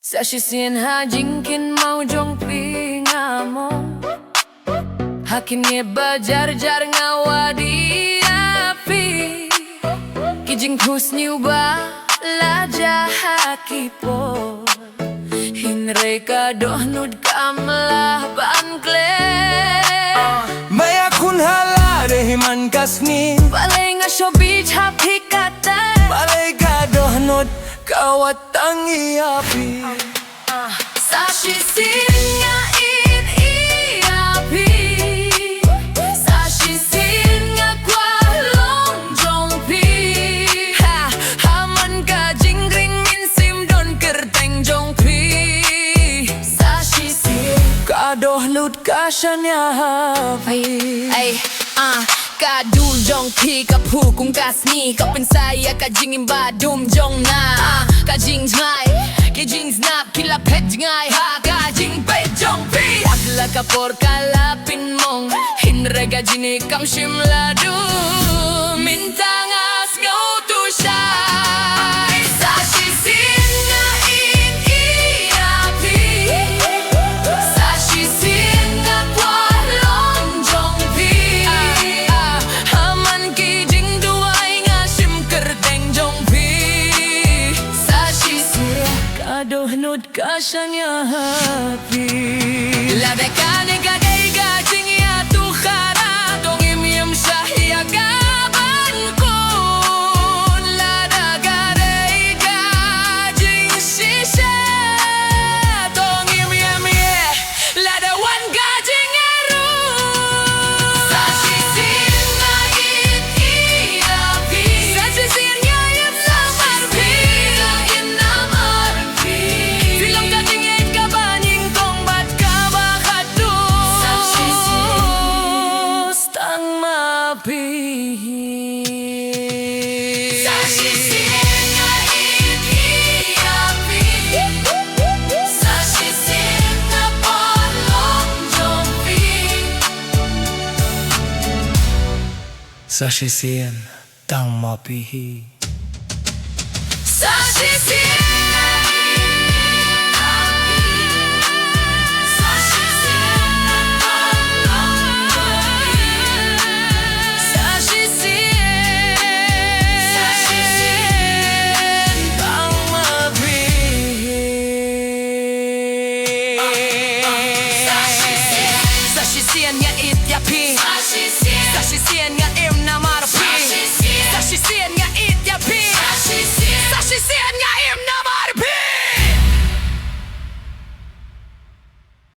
Sa sisihan hajingkin mau jong pingamo Hakinnya bajar-jar ngawadi api Kijing husni ubah laja hakipo Hinre kadohnud kamlah bankle Maya kun hala rehiman kasni Balay nga shobij hapikatan Balay kadohnod kawatang iapi Sa sisihan nga iapi Sa sisihan nga kwalong jong pi Haman ka jingring minsim don kerteng jong pi Sa sisihan kadohnod kasanya hapi Kadul jong pi kapu kung kasni Kapinsaya kajing imbadum jong na Kajing ngay, kajing snap kila pet ngay ha Kajing pet jong pi Agla kapor kalapin mong Hinre gajini kam shimladu Mintangas go to shy Sa sisihan nga iapi Sa sisihan nga kwalong jong pi Haman kijing duway nga sim kerteng jong pi Sa sisihan kadohnod kasanya hapi Lada ka ni kagay gajing yatukara Dong imyam siya hiyagaban ko Lada gaday gajing sisya Dong imyam Lada wan gajing eru Sa sisihan nga iapi Sa sisihan nga inamarpi Inamarpi Silang gajing kabaning kong ba't ka bakado Sa sisihan Stang mapi Sa sisihan nga iapi Sa sisihan nga palong jong pi Sa sisihan tang mapihi Sa sisihan